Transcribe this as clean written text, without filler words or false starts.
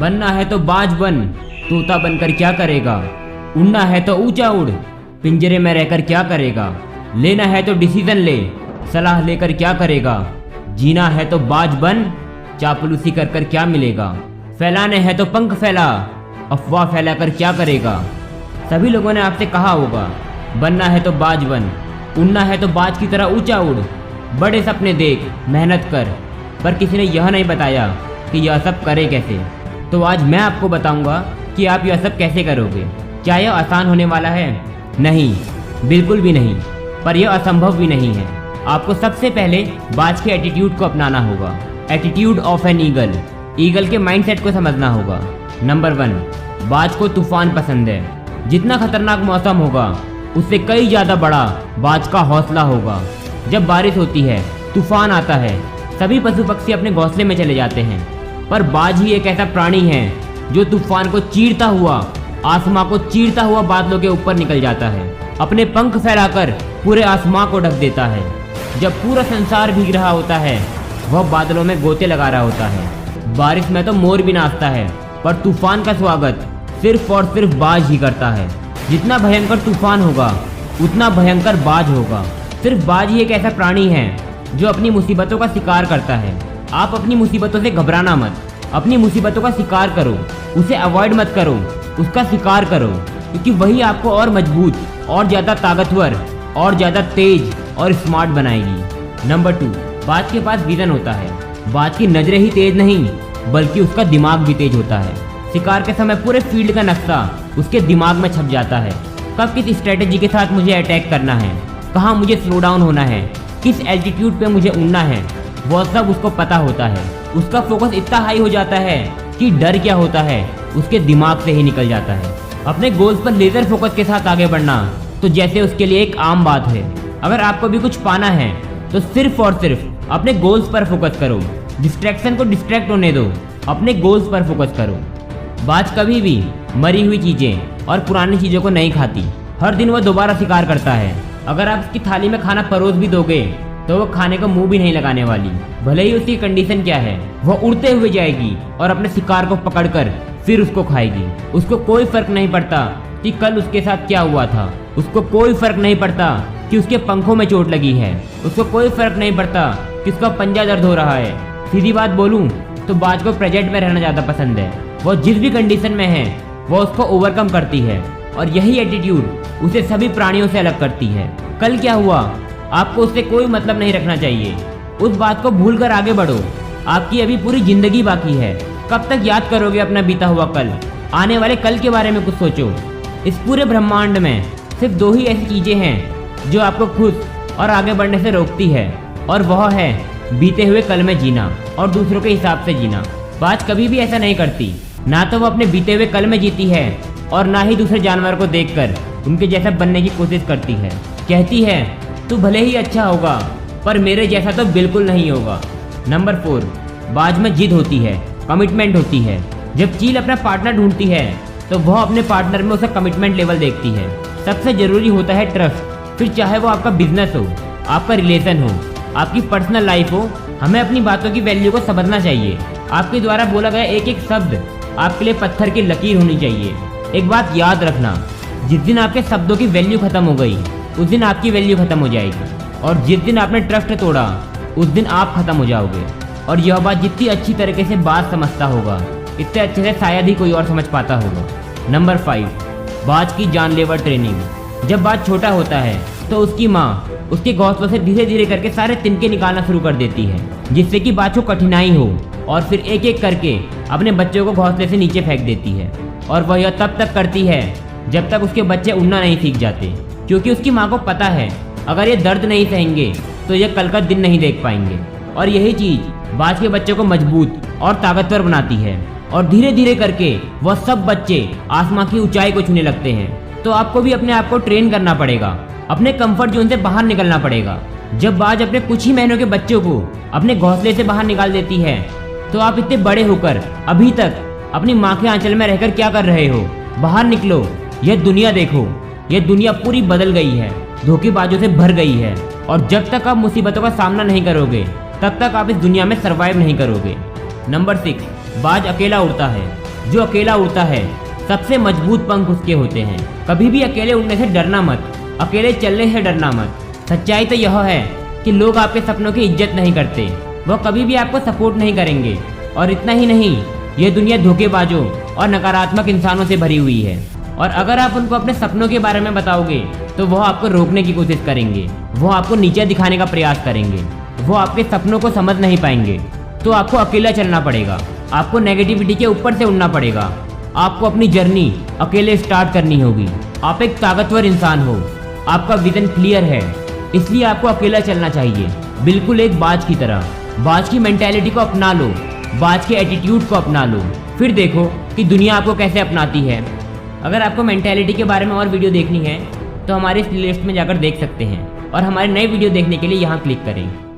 बनना है तो बाज बन, तोता बनकर क्या करेगा। उड़ना है तो ऊंचा उड़, पिंजरे में रहकर क्या करेगा। लेना है तो डिसीजन ले, सलाह लेकर क्या करेगा। जीना है तो बाज बन, चापलूसी कर कर क्या मिलेगा। फैलाने हैं तो पंख फैला, अफवाह फैलाकर क्या करेगा। सभी लोगों ने आपसे कहा होगा बनना है तो बाज बन, उड़ना है तो बाज की तरह ऊंचा उड़, बड़े सपने देख, मेहनत कर। पर किसी ने यह नहीं बताया कि यह सब करे कैसे। तो आज मैं आपको बताऊंगा कि आप यह सब कैसे करोगे। क्या यह आसान होने वाला है? नहीं, बिल्कुल भी नहीं। पर यह असंभव भी नहीं है। आपको सबसे पहले बाज के एटीट्यूड को अपनाना होगा। Attitude of an eagle. Eagle के माइंडसेट को समझना होगा। नंबर 1, बाज को तूफान पसंद है। जितना खतरनाक मौसम होगा उससे कई ज़्यादा बड़ा बाज का हौसला होगा। जब बारिश होती है, तूफान आता है, सभी पशु पक्षी अपने घोंसले में चले जाते हैं। पर बाज ही एक ऐसा प्राणी है जो तूफान को चीरता हुआ, आसमां को चीरता हुआ बादलों के ऊपर निकल जाता है। अपने पंख फैलाकर पूरे आसमां को ढक देता है। जब पूरा संसार भीग रहा होता है, वह बादलों में गोते लगा रहा होता है। बारिश में तो मोर भी नाचता है, पर तूफान का स्वागत सिर्फ और सिर्फ बाज ही करता है। जितना भयंकर तूफान होगा उतना भयंकर बाज होगा। सिर्फ बाज ही एक ऐसा प्राणी है जो अपनी मुसीबतों का शिकार करता है। आप अपनी मुसीबतों से घबराना मत, अपनी मुसीबतों का शिकार करो, उसे अवॉइड मत करो, उसका शिकार करो, क्योंकि वही आपको और मजबूत, और ज़्यादा ताकतवर, और ज़्यादा तेज और स्मार्ट बनाएगी। नंबर 2, बाज के पास विजन होता है। बाज की नजरें ही तेज नहीं, बल्कि उसका दिमाग भी तेज होता है। शिकार के समय पूरे फील्ड का नक्शा उसके दिमाग में छप जाता है। कब किस स्ट्रेटेजी के साथ मुझे अटैक करना है, कहाँ मुझे स्लो डाउन होना है, किस एल्टीट्यूड पे मुझे उड़ना है, वह सब उसको पता होता है। उसका फोकस इतना हाई हो जाता है कि डर क्या होता है उसके दिमाग से ही निकल जाता है। अपने गोल्स पर लेजर फोकस के साथ आगे बढ़ना तो जैसे उसके लिए एक आम बात है। अगर आपको भी कुछ पाना है तो सिर्फ और सिर्फ अपने गोल्स पर फोकस करो। डिस्ट्रैक्शन को डिस्ट्रैक्ट होने दो, अपने गोल्स पर फोकस करो। बाज कभी भी मरी हुई चीजें और पुरानी चीजों को नहीं खाती। हर दिन वह दोबारा शिकार करता है। अगर आप उसकी थाली में खाना परोस भी दोगे तो वो खाने को मुंह भी नहीं लगाने वाली। भले ही उसकी कंडीशन क्या है, वह उड़ते हुए जाएगी और अपने शिकार को पकड़कर फिर उसको खाएगी। उसको कोई फर्क नहीं पड़ता कि कल उसके साथ क्या हुआ था। उसको कोई फर्क नहीं पड़ता कि उसके पंखों में चोट लगी है। उसको कोई फर्क नहीं पड़ता कि उसका पंजा दर्द हो रहा है। सीधी बात बोलूं तो बाज को प्रेजेंट में रहना ज़्यादा पसंद है। वो जिस भी कंडीशन में है वो उसको ओवरकम करती है, और यही एटीट्यूड उसे सभी प्राणियों से अलग करती है। कल क्या हुआ आपको उससे कोई मतलब नहीं रखना चाहिए। उस बात को भूलकर आगे बढ़ो। आपकी अभी पूरी जिंदगी बाकी है। कब तक याद करोगे अपना बीता हुआ कल? आने वाले कल के बारे में कुछ सोचो। इस पूरे ब्रह्मांड में सिर्फ 2 ही ऐसी चीजें हैं जो आपको खुश और आगे बढ़ने से रोकती है, और वह है बीते हुए कल में जीना और दूसरों के हिसाब से जीना। बाज कभी भी ऐसा नहीं करती। ना तो वो अपने बीते हुए कल में जीती है और ना ही दूसरे जानवर को देखकर उनके जैसा बनने की कोशिश करती है। कहती है तू भले ही अच्छा होगा पर मेरे जैसा तो बिल्कुल नहीं होगा। नंबर 4, बाज में जिद होती है, कमिटमेंट होती है। जब चील अपना पार्टनर ढूंढती है तो वह अपने पार्टनर में उसका कमिटमेंट लेवल देखती है। सबसे जरूरी होता है ट्रस्ट। फिर चाहे वो आपका बिजनेस हो, आपका रिलेशन हो, आपकी पर्सनल लाइफ हो, हमें अपनी बातों की वैल्यू को समझना चाहिए। आपके द्वारा बोला गया एक एक शब्द आपके लिए पत्थर की लकीर होनी चाहिए। एक बात याद रखना, जिस दिन आपके शब्दों की वैल्यू खत्म हो गई उस दिन आपकी वैल्यू खत्म हो जाएगी, और जिस दिन आपने ट्रस्ट तोड़ा उस दिन आप खत्म हो जाओगे। और यह बात जितनी अच्छी तरीके से बाज समझता होगा इतने अच्छे से शायद ही कोई और समझ पाता होगा। नंबर 5, बाज की जानलेवा ट्रेनिंग। जब बाज छोटा होता है तो उसकी माँ उसके घोंसलों से धीरे धीरे करके सारे तिनके निकालना शुरू कर देती है, जिससे कि बाज को कठिनाई हो, और फिर एक एक करके अपने बच्चों को घोंसले से नीचे फेंक देती है। और वह यह तब तक करती है जब तक उसके बच्चे उड़ना नहीं सीख जाते, क्योंकि उसकी माँ को पता है अगर ये दर्द नहीं सहेंगे तो ये कल का दिन नहीं देख पाएंगे। और यही चीज़ बाज के बच्चों को मजबूत और ताकतवर बनाती है, और धीरे धीरे करके वह सब बच्चे आसमां की ऊंचाई को छूने लगते हैं। तो आपको भी अपने आप को ट्रेन करना पड़ेगा, अपने कंफर्ट जोन से बाहर निकलना पड़ेगा। जब बाज अपने कुछ ही महीनों के बच्चों को अपने घोंसले से बाहर निकाल देती है तो आप इतने बड़े होकर अभी तक अपनी माँ के आंचल में रहकर क्या कर रहे हो? बाहर निकलो, यह दुनिया देखो। यह दुनिया पूरी बदल गई है, धोखेबाजों से भर गई है, और जब तक आप मुसीबतों का सामना नहीं करोगे तब तक आप इस दुनिया में सरवाइव नहीं करोगे। नंबर 6, बाज अकेला उड़ता है। जो अकेला उड़ता है सबसे मजबूत पंख उसके होते हैं। कभी भी अकेले उड़ने से डरना मत, अकेले चलने से डरना मत। सच्चाई तो यह है कि लोग आपके सपनों की इज्जत नहीं करते, वह कभी भी आपको सपोर्ट नहीं करेंगे। और इतना ही नहीं, यह दुनिया धोखेबाजों और नकारात्मक इंसानों से भरी हुई है। और अगर आप उनको अपने सपनों के बारे में बताओगे तो वह आपको रोकने की कोशिश करेंगे, वह आपको नीचे दिखाने का प्रयास करेंगे, वो आपके सपनों को समझ नहीं पाएंगे। तो आपको अकेला चलना पड़ेगा, आपको नेगेटिविटी के ऊपर से उड़ना पड़ेगा, आपको अपनी जर्नी अकेले स्टार्ट करनी होगी। आप एक ताकतवर इंसान हो, आपका विजन क्लियर है, इसलिए आपको अकेला चलना चाहिए, बिल्कुल एक बाज की तरह। बाज की मेंटालिटी को अपना लो, बाज के एटीट्यूड को अपना लो, फिर देखो कि दुनिया आपको कैसे अपनाती है। अगर आपको मेंटालिटी के बारे में और वीडियो देखनी है तो हमारे इस प्लेलिस्ट में जाकर देख सकते हैं, और हमारे नए वीडियो देखने के लिए यहाँ क्लिक करें।